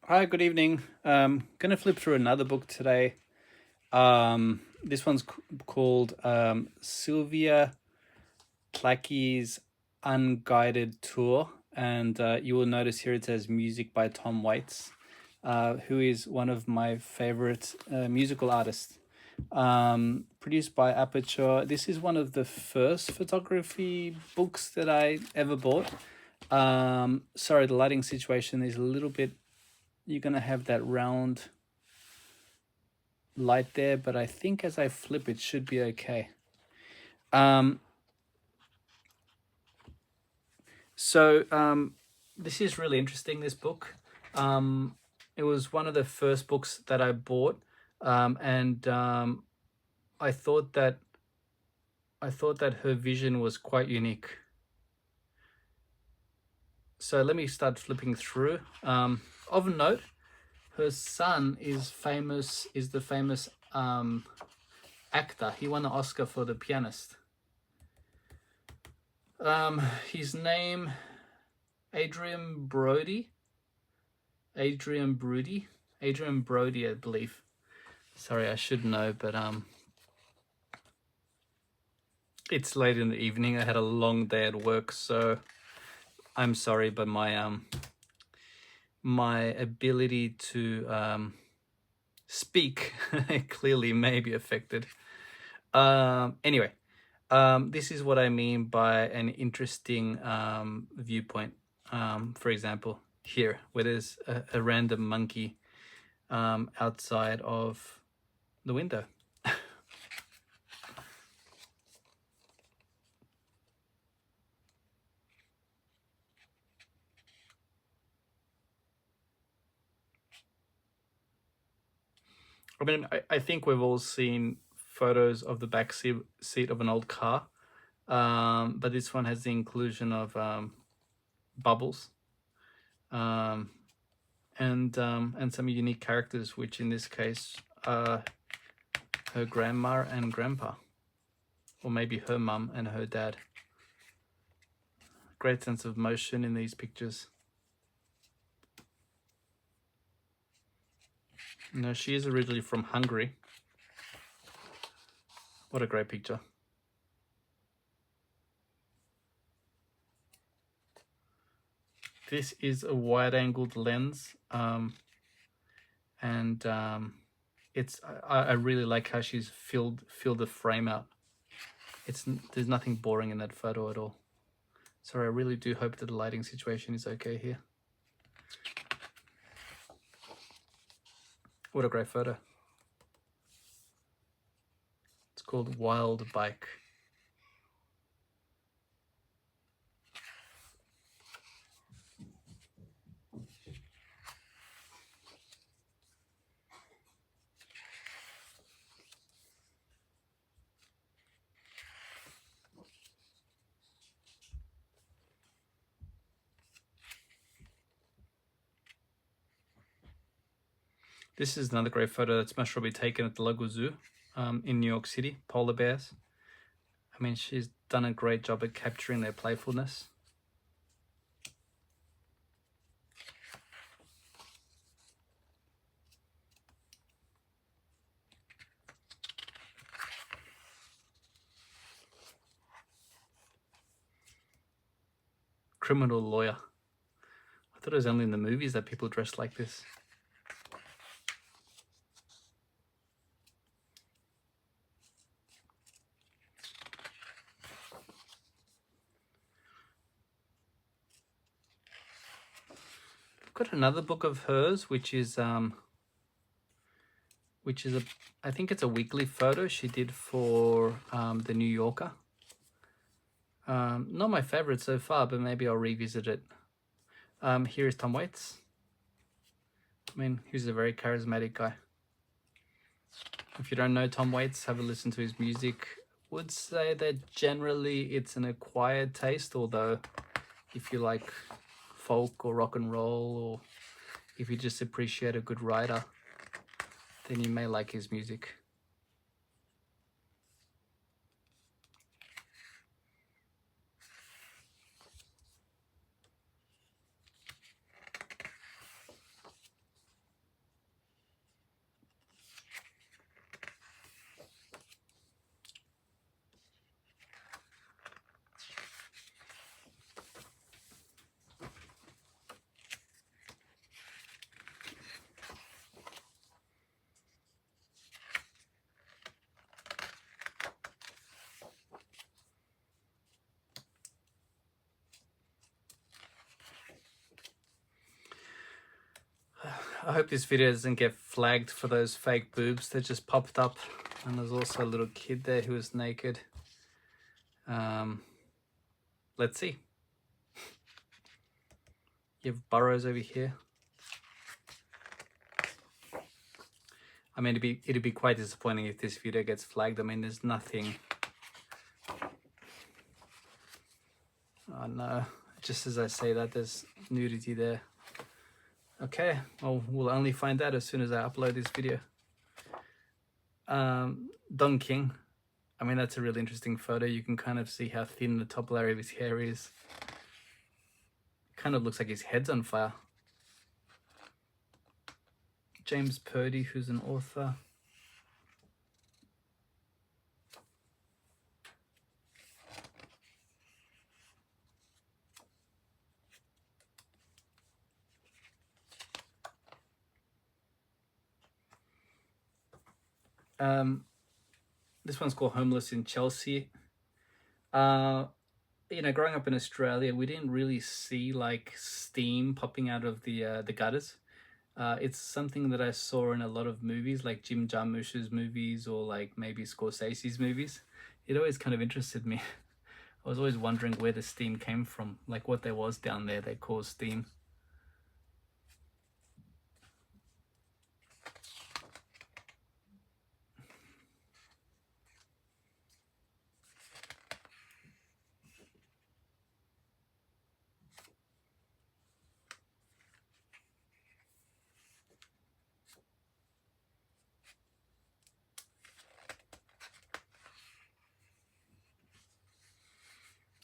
Hi, good evening. Gonna flip through another book today. This one's called Sylvia Plachy's Unguided Tour, and you will notice here it says music by Tom Waits, who is one of my favorite musical artists. Produced by Aperture. This is one of the first photography books that I ever bought. Sorry, the lighting situation is a little bit. You're gonna have that round light there, but I think as I flip it should be okay. Um, so this is really interesting, this book. It was one of the first books that I bought, and I thought that her vision was quite unique. So let me start flipping through. Of note, her son is the famous actor. He won an Oscar for The Pianist. His name, Adrian Brody, I believe. Sorry, I should know, but it's late in the evening. I had a long day at work, so I'm sorry, but my ability to speak clearly may be affected. Anyway, this is what I mean by an interesting viewpoint. For example, here, where there's a random monkey outside of the window. I mean, I think we've all seen photos of the back seat of an old car, but this one has the inclusion of bubbles and some unique characters, which in this case are her grandma and grandpa, or maybe her mum and her dad. Great sense of motion in these pictures. No, she is originally from Hungary. What a great picture. This is a wide-angled lens, and it's I really like how she's filled the frame out. There's nothing boring in that photo at all. Sorry, I really do hope that the lighting situation is okay here. What a great photo. It's called Wild Bike. This is another great photo that's most probably taken at the local zoo in New York City, polar bears. I mean, she's done a great job at capturing their playfulness. Criminal lawyer. I thought it was only in the movies that people dressed like this. I've got another book of hers, which is I think it's a weekly photo she did for the New Yorker. Not my favorite so far, but maybe I'll revisit it. Here is Tom Waits. I mean, he's a very charismatic guy. If you don't know Tom Waits, have a listen to his music. Would say that generally it's an acquired taste, although if you like folk or rock and roll, or if you just appreciate a good writer, then you may like his music. I hope this video doesn't get flagged for those fake boobs that just popped up. And there's also a little kid there who is naked. Let's see. You have burrows over here. I mean, it'd be quite disappointing if this video gets flagged. I mean, there's nothing. Oh no, just as I say that, there's nudity there. Okay, well, we'll only find out as soon as I upload this video. Don King. I mean, that's a really interesting photo. You can kind of see how thin the top layer of his hair is. Kind of looks like his head's on fire. James Purdy, who's an author. This one's called Homeless in Chelsea. You know, growing up in Australia, we didn't really see like steam popping out of the gutters. It's something that I saw in a lot of movies, like Jim Jarmusch's movies or like maybe Scorsese's movies. It always kind of interested me. I was always wondering where the steam came from, like what there was down there that caused steam.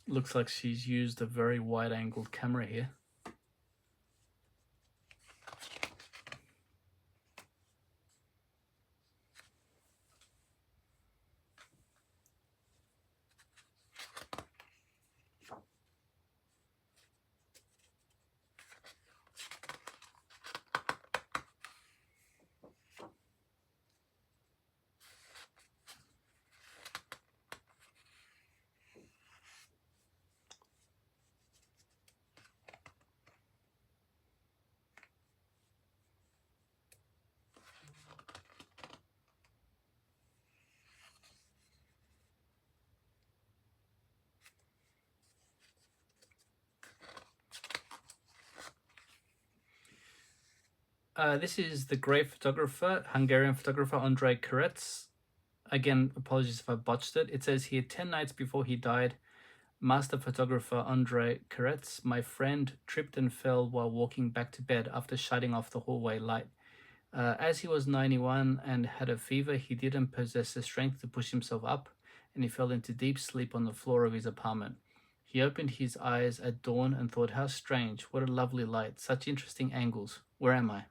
Looks like she's used a very wide-angled camera here. This is the great photographer, Hungarian photographer Andre Kertesz. Again, apologies if I botched it. It says here, 10 nights before he died, master photographer Andre Kertesz, my friend, tripped and fell while walking back to bed after shutting off the hallway light. As he was 91 and had a fever, he didn't possess the strength to push himself up, and he fell into deep sleep on the floor of his apartment. He opened his eyes at dawn and thought, how strange, what a lovely light, such interesting angles. Where am I?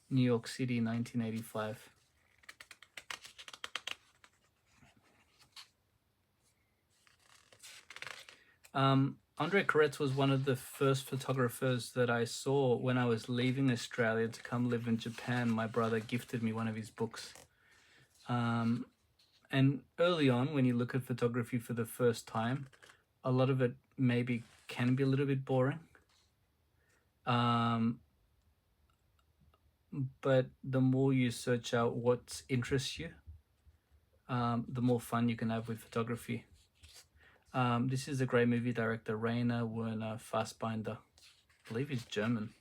New York City, 1985. Andre Kertesz was one of the first photographers that I saw when I was leaving Australia to come live in Japan. My brother gifted me one of his books. And early on, when you look at photography for the first time, a lot of it maybe can be a little bit boring. But the more you search out what interests you, the more fun you can have with photography. This is a great movie director, Rainer Werner Fassbinder. I believe he's German.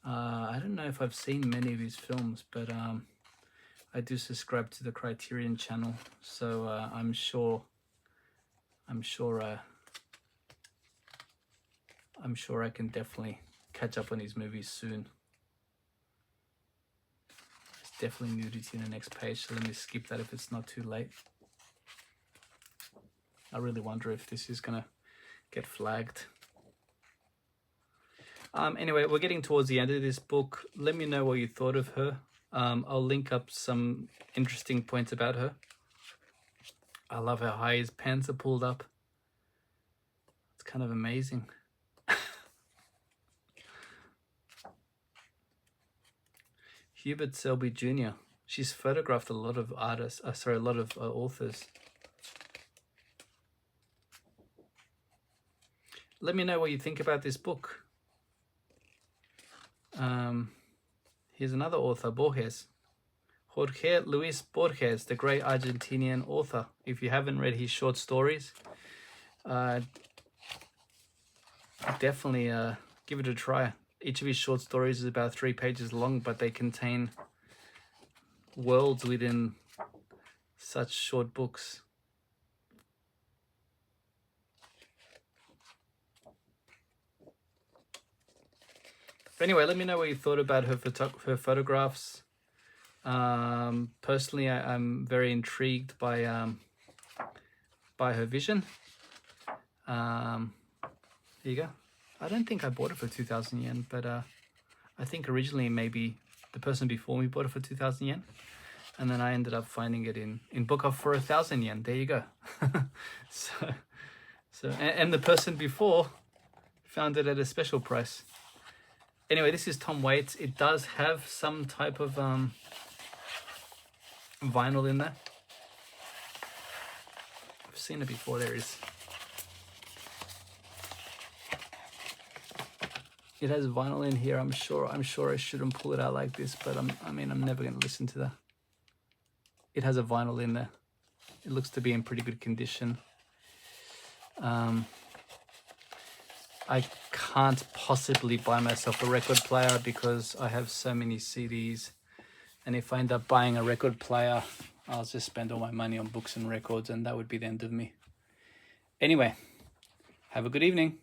I don't know if I've seen many of his films, but I do subscribe to the Criterion channel, so I'm sure I can definitely catch up on his movies soon. There's definitely nudity in the next page, so let me skip that if it's not too late. I really wonder if this is gonna get flagged. Anyway, we're getting towards the end of this book. Let me know what you thought of her. I'll link up some interesting points about her. I love how high his pants are pulled up. It's kind of amazing. Hubert Selby Jr. She's photographed a lot of artists, a lot of authors. Let me know what you think about this book. Here's another author, Borges. Jorge Luis Borges, the great Argentinian author. If you haven't read his short stories, definitely give it a try. Each of his short stories is about 3 pages long, but they contain worlds within such short books. But anyway, let me know what you thought about her photographs. Personally, I'm very intrigued by her vision. Here you go. I don't think I bought it for 2,000 yen, but I think originally maybe the person before me bought it for 2,000 yen, and then I ended up finding it in Book Off for 1,000 yen. There you go. And the person before found it at a special price. Anyway, this is Tom Waits. It does have some type of vinyl in there. I've seen it before. There is. It has vinyl in here. I'm sure I shouldn't pull it out like this, but I'm never going to listen to that. It has a vinyl in there. It looks to be in pretty good condition. I can't possibly buy myself a record player because I have so many CDs, and if I end up buying a record player, I'll just spend all my money on books and records, and that would be the end of me. Anyway, have a good evening.